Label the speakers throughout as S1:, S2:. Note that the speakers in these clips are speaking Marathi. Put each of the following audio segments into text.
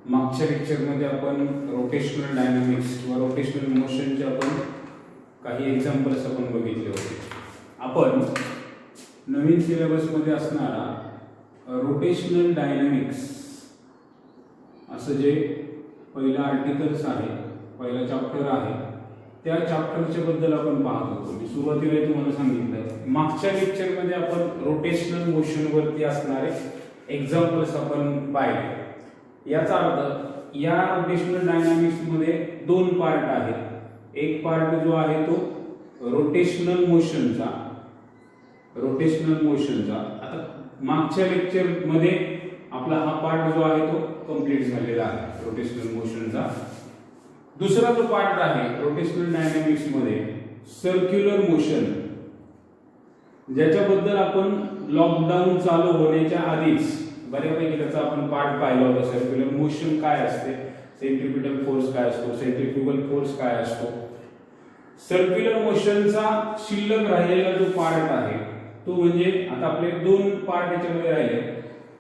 S1: मागच्या लेक्चरमध्ये आपण रोटेशनल डायनामिक्स किंवा रोटेशनल मोशनचे आपण काही एक्झाम्पल्स आपण बघितले होते. आपण नवीन सिलेबसमध्ये असणारा रोटेशनल डायनामिक्स असं जे पहिलं आर्टिकल्स आहे, पहिला चॅप्टर आहे, त्या चॅप्टरच्या बद्दल आपण पाहत होतो. मी सुरुवातीला तुम्हाला सांगितलं मागच्या लेक्चरमध्ये आपण रोटेशनल मोशनवरती असणारे एक्झाम्पल्स आपण पाहिले. याचा अर्थ या रोटेशनल डायनामिक्स मध्ये दोन पार्ट आहेत. एक पार्ट जो आहे तो रोटेशनल मोशनचा. आता मागच्या लेक्चर मध्ये आपला हा पार्ट जो आहे तो कंप्लीट झालेला आहे रोटेशनल मोशनचा. दुसरा जो पार्ट आहे रोटेशनल डायनामिक्स मध्ये सर्क्युलर मोशन, ज्याच्याबद्दल आपण लॉकडाऊन चालू होण्याच्या आधीच बऱ्यापैकी त्याचा आपण पार्ट पाहिला होता. सर्क्युलर मोशन काय असते, सेंट्रिपिटल फोर्स काय असतो, सेंट्रिफ्युगल फोर्स काय असतो. सर्क्युलर मोशनचा शिल्लक राहिलेला जो पार्ट आहे तो म्हणजे आता आपले दोन पार्ट याच्यामध्ये राहिले.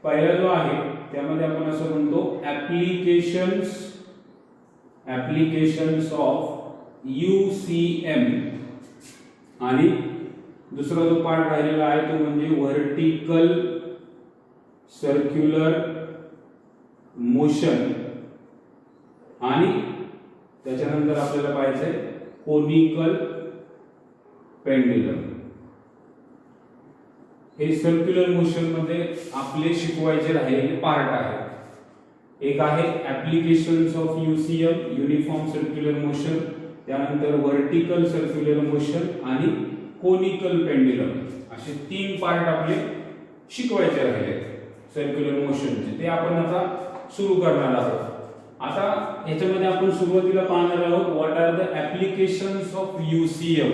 S1: पहिला जो आहे त्यामध्ये आपण असं म्हणतो ऍप्लिकेशन्स ऑफ UCM, आणि दुसरा जो पार्ट राहिलेला आहे तो म्हणजे व्हर्टिकल सर्क्युलर मोशन, आणि त्याच्यानंतर आपल्याला पाहायचंय कोनिकल पेंड्युलम. हे सर्क्युलर मोशन मध्ये आपले शिकवायचे राहिलेले पार्ट आहे. एक आहे applications of UCM uniform circular motion, त्यानंतर व्हर्टिकल सर्क्युलर मोशन आणि कोनिकल पेंड्युलम. असे तीन पार्ट आपले शिकवायचे राहिले सर्क्युलर मोशनचे. ते आपण आता सुरू करणार आहोत. आता याच्यामध्ये आपण सुरुवातीला पाहणार आहोत what are the applications of UCM,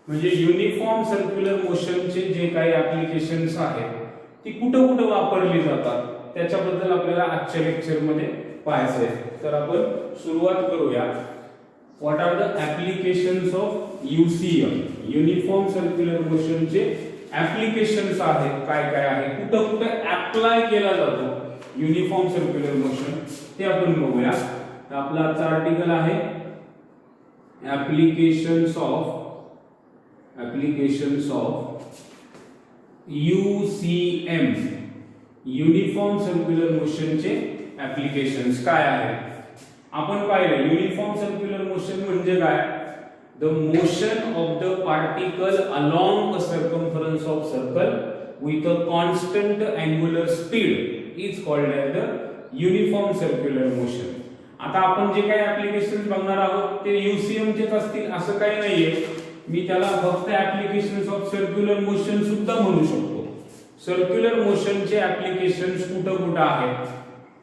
S1: म्हणजे युनिफॉर्म सर्क्युलर मोशनचे जे काही ऍप्लिकेशन्स आहेत ती कुठं कुठं वापरली जातात त्याच्याबद्दल आपल्याला आजच्या लेक्चर मध्ये पाहायचं आहे. तर आपण सुरुवात करूया. What are the applications of UCM uniform circular मोशनचे ऍप्लिकेशन्स आहेत, काय काय आहे, कुठं कुठं अप्लाय केला जातो युनिफॉर्म सर्क्युलर मोशन, ते आपण बघूया. तर आपला आजचा आर्टिकल आहे applications of UCM uniform circular मोशनचे ऍप्लिकेशन्स काय आहेत. आपण पाहिलं युनिफॉर्म सर्क्युलर मोशन म्हणजे काय, the motion of the particle along a circumference of circle with a constant angular speed is called as the uniform circular motion. आता आपण जे काही ऍप्लिकेशन्स बघणार आहोत ते UCM चेच असतील असं काही नाहीये. मी त्याला फक्त ऍप्लिकेशन्स ऑफ सर्क्युलर मोशन सुद्धा म्हणू शकतो. सर्क्युलर मोशनचे ऍप्लिकेशन्स कुठं कुठं आहेत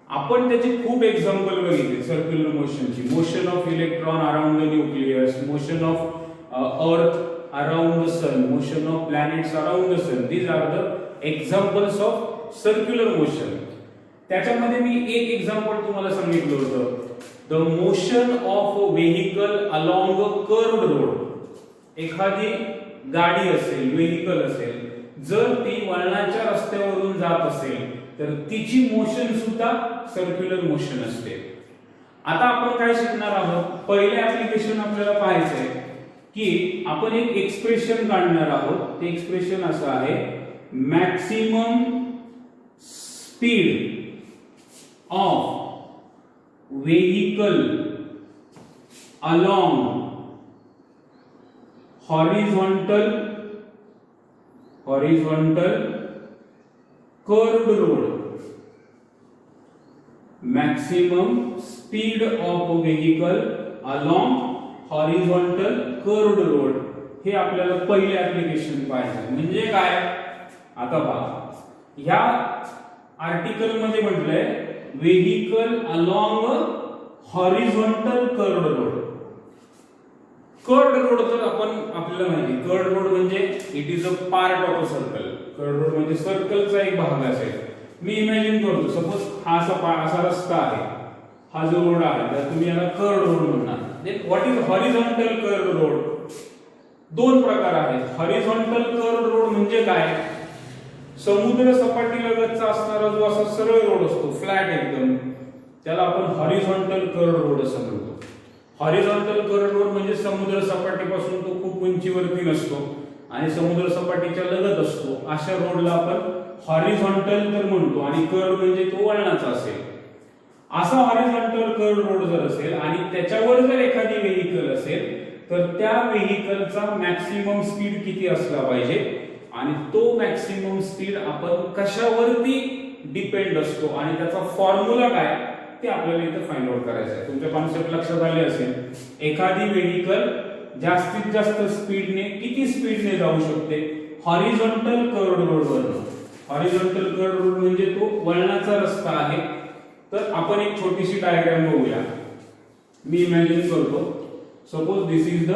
S1: आपण त्याचे खूप एक्झाम्पल बघितले. सर्क्युलर मोशनची motion of electron around the nucleus, motion of earth around the sun, motion of planets around the sun. These are the examples of circular motion. त्याच्यामध्ये मी एक एक्झाम्पल तुम्हाला सांगितलं होतं, the motion of a vehicle along a curved road. एखादी गाडी असेल, व्हेइकल असेल, जर ती वळणाच्या रस्त्यावरून जात असेल तर तिची मोशन सुद्धा सर्क्युलर मोशन असते. आता आपण काय शिकणार आहोत, पहिले ऍप्लिकेशन आपल्याला पाहायचं आहे की आपण एक एक्सप्रेशन काढणार आहोत. ते एक्सप्रेशन असं आहे, maximum speed of vehicle along horizontal curved road. Maximum speed of a vehicle along horizontal curved road. हे आपल्याला पहिले ऍप्लिकेशन पाहायचं. म्हणजे काय, आता पहा ह्या आर्टिकल मध्ये म्हटलंय vehicle along horizontal curved road. Curved road तर आपण आपल्याला माहिती, कर्व्ड रोड म्हणजे it is a part of a circle. Curved road म्हणजे सर्कलचा एक भाग असेल. मी इमॅजिन करतो सपोज हा असा रस्ता आहे, हा जो रोड आहे तर तुम्ही याला कर्व्ड रोड म्हणणार. Then what is horizontal curved road. दोन प्रकार आहेत. हॉरिझॉन्टल कर्व्ड रोड म्हणजे काय, समुद्र सपाटीलगतचा असणारा जो असा सरळ रोड असतो, फ्लॅट एकदम, त्याला आपण हॉरिझॉन्टल कर्व रोड असं म्हणतो. हॉरिझॉन्टल कर्व रोड म्हणजे समुद्र सपाटीपासून तो खूप उंचीवरती नसतो आणि समुद्र सपाटीच्या लगत असतो, अशा रोडला आपण हॉरिझॉन्टल तर म्हणतो आणि कर्व म्हणजे तो वळणाचा असेल. असा हॉरिझॉन्टल कर्व रोड जर असेल आणि त्याच्यावर जर एखादी व्हेइकल असेल तर त्या व्हेइकलचा मॅक्सिमम स्पीड किती असला पाहिजे आणि तो मॅक्सिमम स्पीड आपण कशावरती डिपेंड असतो आणि त्याचा फॉर्म्युला काय ते आपल्याला इथे फाइंड आउट करायचं आहे. तुमच्या कॉन्सेप्ट लक्षात आले असेल. एखादी व्हेइकल जास्तीत जास्त स्पीडने किती स्पीडने जाऊ शकते हॉरिझॉन्टल कर्व रोडवर. हॉरिझॉन्टल कर्व रोड म्हणजे तो वळणाचा रस्ता आहे. तर आपण एक छोटीशी डायग्राम बघूया. मी इमॅजिन करतो, suppose this is the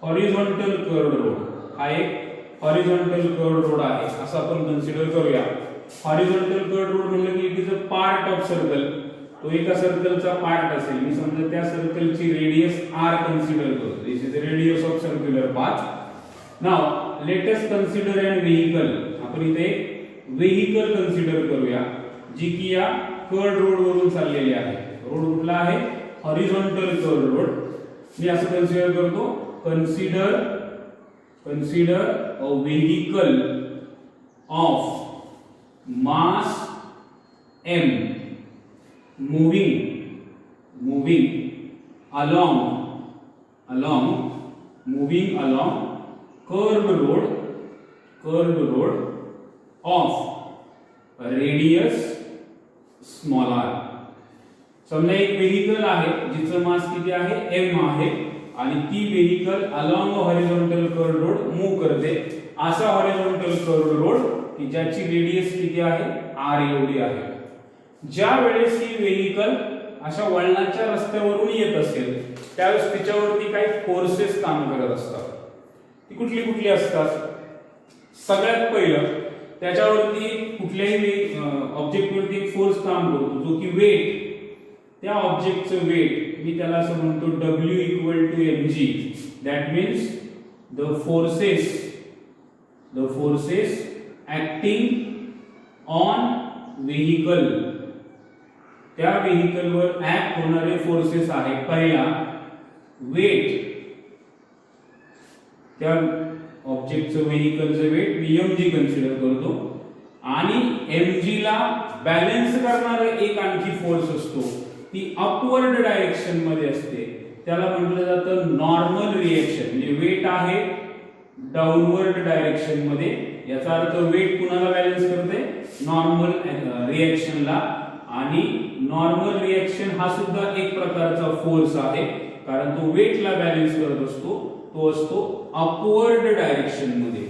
S1: horizontal curve road. हा एक हॉरिझॉन्टल कर्व रोड आहे असं आपण कन्सिडर करूया. हॉरिझॉन्टल कर्व रोड म्हणजे की it is a part of circle. तो एका सर्कलचा पार्ट असेल. मी समजा त्या सर्कलची रेडियस r कन्सिडर करतो. This is the radius of circular path. Now let us consider an vehicle. आपण इथे व्हेइकल कन्सिडर करूया जी की या कर्व रोड वरून चाललेली आहे. रोड कुठला आहे? Horizontal curve road. मी असं कन्सिडर करतो, consider a vehicle of mass m moving along curved road of radius small r. समजा एक व्हेइकल आहे जिचं मास किती आहे m आहे आणि ती vehicle along horizontal curve road move करते. असा हॉरिझॉन्टल कर्व रोड की ज्याची रेडियस किती आहे r एवढी आहे. ज्या वेळेस ही व्हेइकल अशा वळणाच्या रस्त्यावरून येत असेल त्यावेळेस तिच्यावरती काही फोर्सेस काम करत असतात. ती कुठली कुठली असतात? सगळ्यात पहिलं त्याच्यावरती कुठल्याही ऑब्जेक्टवरती एक फोर्स काम करतो जो की वेट. त्या ऑब्जेक्टचं वेट मी त्याला असं म्हणतो W equal to mg. That means the forces acting on vehicle. त्या व्हेइकलवर ऍक्ट होणारे फोर्सेस आहे. पहिला वेट, त्या ऑब्जेक्टचं व्हेइकलचं वेट मी mg कन्सिडर करतो आणि mg ला बॅलन्स करणारा एक आणखी फोर्स असतो. ती अपवर्ड डायरेक्शन मध्ये असते. त्याला म्हटलं जातं नॉर्मल रिएक्शन. म्हणजे वेट आहे डाऊनवर्ड डायरेक्शन मध्ये, याचा अर्थ वेट कुणाला बॅलन्स करते? नॉर्मल रिएक्शनला. आणि नॉर्मल रिएक्शन हा सुद्धा एक प्रकारचा फोर्स आहे कारण तो वेटला बॅलन्स करत असतो. तो असतो अपवर्ड डायरेक्शन मध्ये.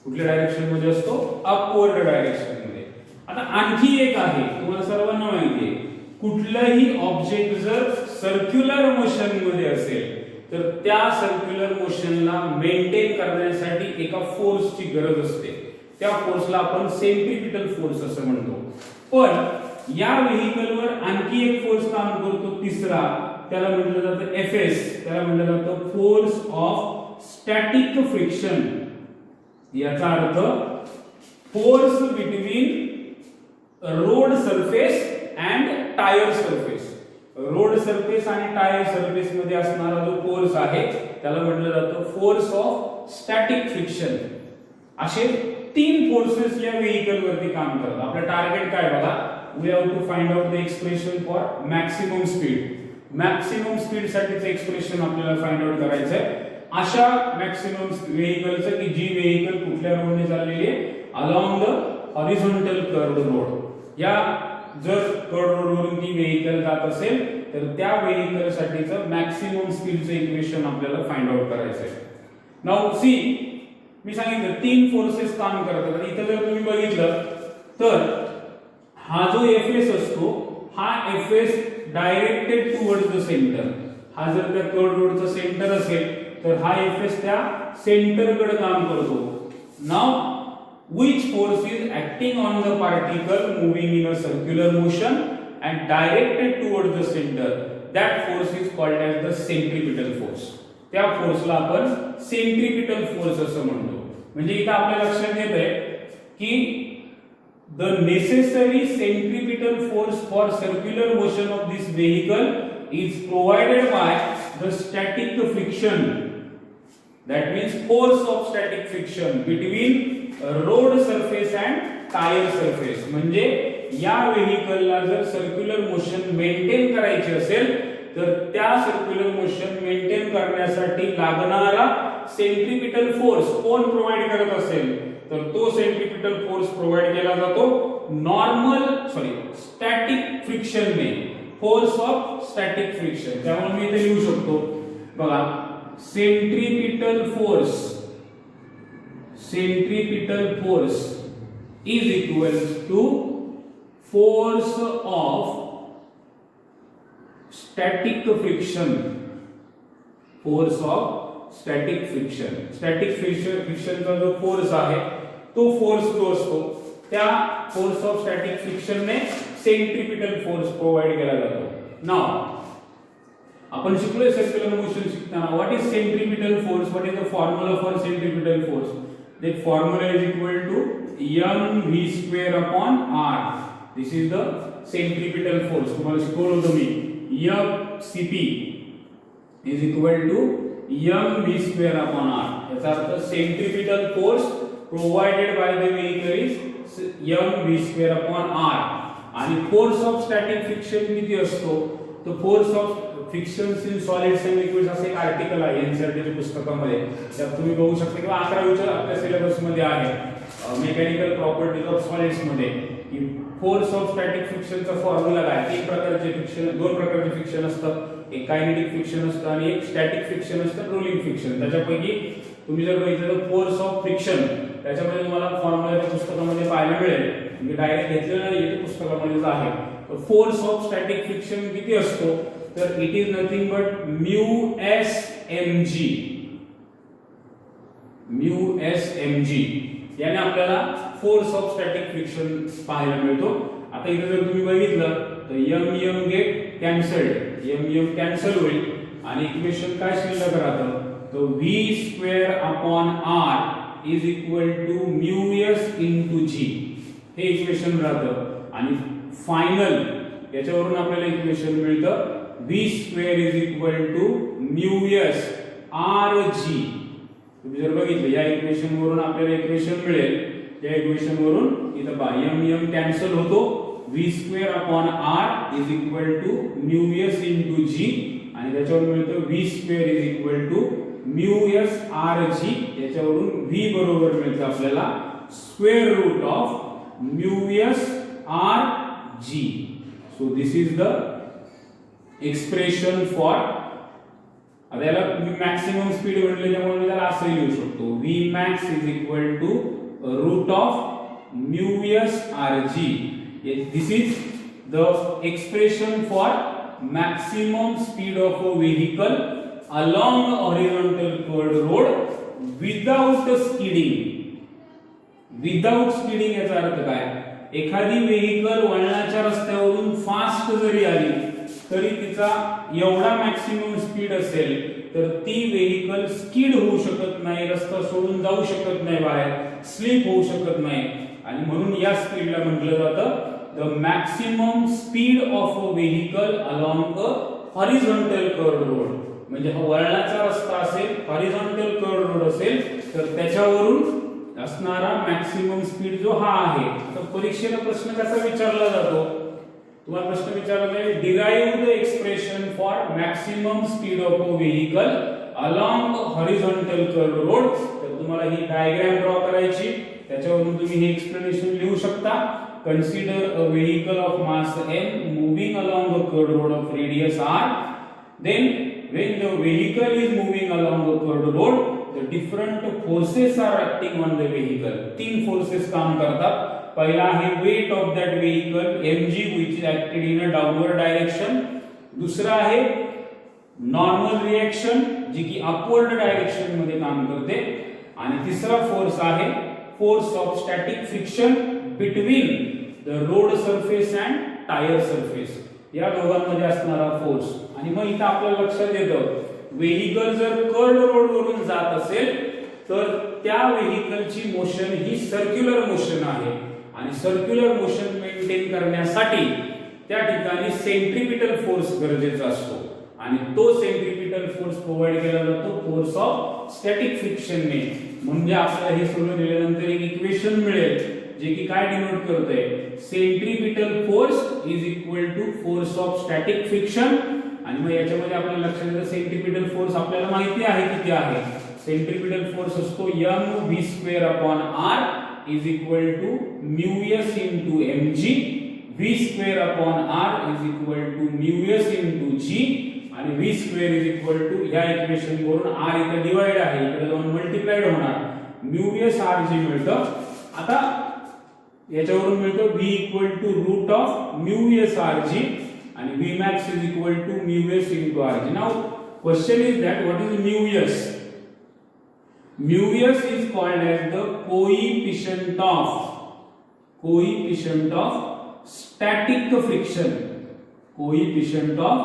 S1: कुठल्या डायरेक्शन मध्ये असतो? अपवर्ड डायरेक्शन मध्ये. आता आणखी एक आहे, तुम्हाला सर्वांना माहिती आहे, कुठलंही ऑब्जेक्ट जर सर्क्युलर मोशन मध्ये असेल तर त्या सर्क्युलर मोशनला मेंटेन करण्यासाठी एका फोर्सची गरज असते. त्या फोर्सला आपण सेंट्रिपिटल फोर्स असं म्हणतो. पण या व्हेइकलवर आणखी एक फोर्स काम करतो, तिसरा. त्याला म्हटलं जातं Fs. त्याला म्हटलं जातं फोर्स ऑफ स्टॅटिक फ्रिक्शन. याचा अर्थ force between road surface and tyre surface. Road surface आणि टायर सरफेस मध्ये असणारा जो फोर्स आहे त्याला म्हटलं जातं फोर्स ऑफ स्टॅटिक फ्रिक्शन. असे 3 फोर्सेस या व्हेइकल वरती काम करतात. आपलं टार्गेट काय बघा? We have to find out the expression for maximum speed. Maximum speed साठीचं एक्सप्रेशन आपल्याला फाइंड आउट करायचं आहे. अशा मॅक्सिमम व्हेइकलचं की जी व्हेइकल कुठल्या रोडने चाललेली आहे? Along the horizontal curved road. या जर कर्व्ड रोड वरून ती व्हेइकल जात असेल तर त्या व्हेइकल साठीचं मॅक्सिमम स्पीडचं इक्वेशन आपल्याला फाइंड आउट करायचं आहे. नाउ सी, मी सांगितलं 3 फोर्सेस काम करतात. इथे जर तुम्ही बघितलं तर हा जो Fs असतो हा Fs directed towards the centre. हा जर त्या कर्व्ड रोडचा सेंटर असेल तर हा Fs त्या सेंटरकडे काम करतो. Now which force is acting on the particle moving in a circular motion and directed towards the center? That force is called as the centripetal force. त्या फोर्सला आपण सेंट्रिपिटल फोर्स असं म्हणतो. म्हणजे इथं आपल्या लक्षात येतंय की the necessary centripetal force for circular motion of this vehicle is provided by the static friction. That means force of static friction between road surface and tire surface. म्हणजे या व्हेइकलला जर सर्क्युलर मोशन मेंटेन करायची असेल तर त्या सर्क्युलर मोशन मेंटेन करण्यासाठी लागणारा सेंट्रिपिटल फोर्स कोण प्रोव्हाइड करत असेल तर तो सेंट्रिपिटल फोर्स प्रोव्हाइड केला जातो स्टॅटिक फ्रिक्शन ने, फोर्स ऑफ स्टॅटिक फ्रिक्शन. त्यामुळे मी इथे लिहू शकतो बघा, centripetal force is equal to force of static friction. Static फ्रिक्शनचा जो फोर्स आहे तो फोर्स जो असतो त्या फोर्स ऑफ स्टॅटिक फ्रिक्शन ने सेंट्रिपिटल फोर्स प्रोव्हाइड केला जातो. नाउ आपण शिकलोय सर्क्युलर मोशन शिकताना what is centripetal force, what is the formula for centripetal force. The formula is equal to mv square upon r. This is the centripetal force. तुम्हाला शिकवलं होतं मी, Fcp is equal to mv square upon r. याचा अर्थ centripetal force provided by the vehicle is mv square upon r. आणि फोर्स ऑफ स्टॅटिक फ्रिक्शन किती असतो तो force of frictions in solids and liquids असे एक आर्टिकल आहे एनसीईआरटीच्या पुस्तकामध्ये. त्यात तुम्ही बघू शकता किंवा 11वीच्या आपल्या सिलेबस मध्ये आहे मेकॅनिकल प्रॉपर्टीज ऑफ सॉलिड्स मध्ये की फोर्स ऑफ स्टॅटिक फ्रिक्शनचा फॉर्म्युला काय. तीन प्रकारचे फ्रिक्शन, दोन प्रकारचे फ्रिक्शन असतात, एक कायनेटिक फ्रिक्शन असतं आणि एक स्टॅटिक फ्रिक्शन असतं, रोलिंग फ्रिक्शन. त्याच्यापैकी तुम्ही जर बघितलं तर फोर्स ऑफ फ्रिक्शन त्याच्यामध्ये तुम्हाला फॉर्म्युला त्या पुस्तकामध्ये पाहायला मिळेल. म्हणजे डायरेक्ट घेतलेलं नाही, ते पुस्तकामध्येच आहे. तर फोर्स ऑफ स्टॅटिक फ्रिक्शन किती असतो तर it is nothing but mu s m g याने आपल्याला फोर्स ऑफ स्टॅटिक फ्रिक्शन पाहायला मिळतो. आता इथे जर तुम्ही बघितलं तर M get cancelled, M cancel होईल आणि इक्वेशन काय शिल्लक राहतं तो v square upon r is equal to mu S into G हे इक्वेशन राहतं. आणि फायनल याच्यावरून आपल्याला इक्वेशन मिळतं v square is equal to mu S R g. तुम्ही जर बघितलं या इक्वेशन वरून आपल्याला इक्वेशन मिळेल, त्या इक्वेशन वरून इथं पहा m कॅन्सल होतो, v square upon r is equal to mu S into G आणि त्याच्यावरून मिळतं v square is equal to mu S R G. याच्यावरून v बरोबर मिळतं आपल्याला square root of mu S R G. So this is the expression for, आता याला मॅक्सिमम स्पीड म्हटले त्यामुळे मी त्याला असं लिहू शकतो v max is equal to root of mu S R g. This is the expression for maximum speed of a vehicle along horizontal curved road without skidding. Without skidding याचा अर्थ काय, एखादी व्हेइकल वळणाच्या रस्त्यावरून फास्ट जरी आली तरी तिचा एवढा मॅक्सिमम स्पीड असेल तर ती व्हेइकल स्किड होऊ शकत नाही, रस्ता सोडून जाऊ शकत नाही, बाहेर स्लिप होऊ शकत नाही. आणि म्हणून या स्पीडला म्हटलं जातं the maximum speed of a vehicle along a horizontal curved road. म्हणजे हा वळणाचा रस्ता असेल, हॉरिझॉन्टल कर्व्ड रोड असेल तर त्याच्यावरून असणारा मॅक्सिमम स्पीड जो हा आहे. तर परीक्षेला प्रश्न कसा विचारला जातो, तुम्हाला प्रश्न विचारला जाईल derive the expression for maximum speed of a vehicle along horizontal curved road. तर तुम्हाला ही डायग्राम ड्रॉ करायची, त्याच्यावरून तुम्ही हे एक्सप्लेनेशन लिहू शकता. Consider a vehicle of mass m moving along a curved road of radius r. Then when the vehicle is moving along a curved road, the different forces are acting on the vehicle. तीन forces काम करतात. पहिला आहे weight of that vehicle mg which is acted in a downward direction. दुसरा आहे normal reaction जी की upward direction मध्ये काम करते. आणि तिसरा फोर्स आहे force of static friction between the road surface and tire surface. या दोघांमध्ये असणारा फोर्स. आणि मग इथं आपल्याला लक्षात येतं व्हेइकल जर कर्व्ड रोड वरून जात असेल तर त्या व्हेइकलची मोशन ही सर्क्युलर मोशन आहे आणि सर्क्युलर मोशन मेंटेन करण्यासाठी त्या ठिकाणी सेंट्रिपिटल फोर्स गरजेचा असतो आणि तो सेंट्रिपिटल फोर्स प्रोव्हाइड केला जातो फोर्स ऑफ स्टॅटिक फ्रिक्शनने. म्हणजे आपल्याला हे सगळं दिल्यानंतर एक इक्वेशन मिळेल जे की काय डिनोट करतंय, centripetal force is equal to force of static friction. आणि मग याच्यामध्ये आपल्याला लक्षात येतं सेंट्रिपिटल फोर्स आपल्याला माहिती आहे किती आहे. सेंट्रिपिटल फोर्स असतो mv²/r is equal to μs into mg, v²/r is equal to μs into g आणि v² इज इक्वल टू ह्या इक्वेशन वरून r इथे डिवाइड आहे, इकडे जाऊन मल्टिप्लाइड होणार, μs rg मिळतं. आता याच्यावरून मिळतं v equal to root of μs rg and Vmax is equal to μs into rg. Now question is that what is μs? Μs is called as the coefficient of static friction. Coefficient of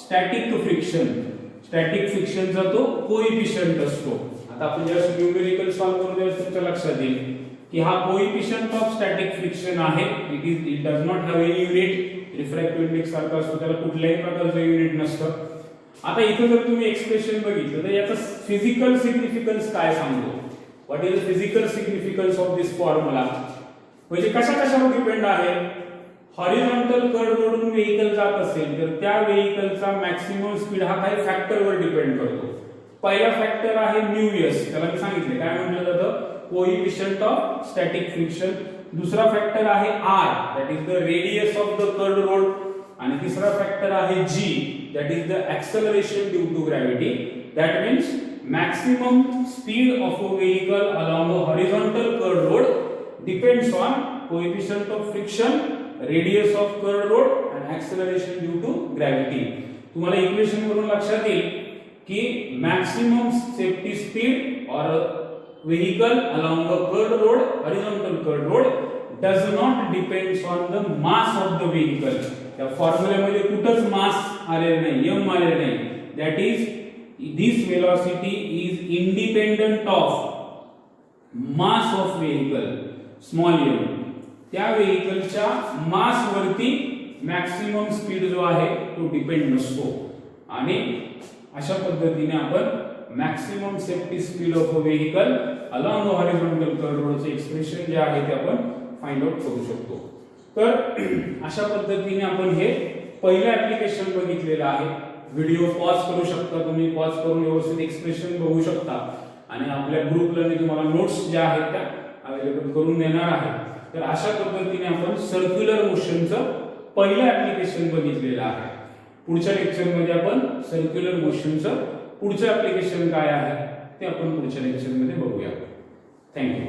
S1: static friction. Static friction चा तो coefficient असतो. आता आपण जेव्हा न्यूमेरिकल सॉल्व करू तेव्हा तुमच्या लक्षात येईल की हा coefficient of static friction आहे. It does not have any unit. Refractive index सारखा असतो, त्याला कुठल्याही प्रकारचं युनिट नसतं. आता इथे जर तुम्ही एक्सप्रेशन बघितलं तर याचा फिजिकल सिग्निफिकन्स काय सांगतो. What is the physical significance of this formula. म्हणजे कशावर डिपेंड आहे. हॉरिझॉन्टल कर्व रोडून व्हेइकल जात असेल तर त्या व्हेइकलचा मॅक्सिमम स्पीड हा काही फॅक्टरवर डिपेंड करतो. पहिला फॅक्टर आहे μs, त्याला मी सांगितले काय म्हटलं जातं, कोएफिशियंट ऑफ स्टॅटिक फ्रिक्शन. दुसरा फॅक्टर आहे r, that is the radius of the curved road. आणि तिसरा फॅक्टर आहे g, that is the acceleration due to gravity. That means maximum speed of a vehicle along a horizontal curved road depends on coefficient of friction, radius of curved road and acceleration due to gravity. तुम्हाला इक्वेशन वरून लक्षात येईल की मॅक्सिमम सेफ्टी स्पीड और vehicle along a curved road, horizontal curved road, does not depends on the mass of the vehicle. त्या फॉर्म्युल्यामध्ये कुठंच मास आलेलं नाही, m आलेलं नाही. That is, this velocity is independent of mass of vehicle, small m. त्या व्हेइकलच्या मास वरती मॅक्सिमम स्पीड जो आहे तो डिपेंड नसतो. आणि अशा पद्धतीने आपण maximum safety speed of a vehicle along horizontal curved रोडचे एक्सप्रेशन जे आहे ते आपण फाइंड आउट करू शकतो. तर अशा पद्धतीने आपण हे पहिलं ऍप्लिकेशन बघितलेलं आहे. व्हिडिओ पॉज करू शकता तुम्ही, पॉज करून व्यवस्थित एक्सप्रेशन बघू शकता आणि आपल्या ग्रुपला मी तुम्हाला नोट्स ज्या आहेत त्या अवेलेबल करून देणार आहे. तर अशा पद्धतीने आपण सर्क्युलर मोशनचं पहिलं ऍप्लिकेशन बघितलेलं आहे. पुढच्या लेक्चरमध्ये आपण सर्क्युलर मोशनचं पुढचं ऍप्लिकेशन काय आहे ते आपण पुढच्या लेक्चरमध्ये बघूया. थँक्यू.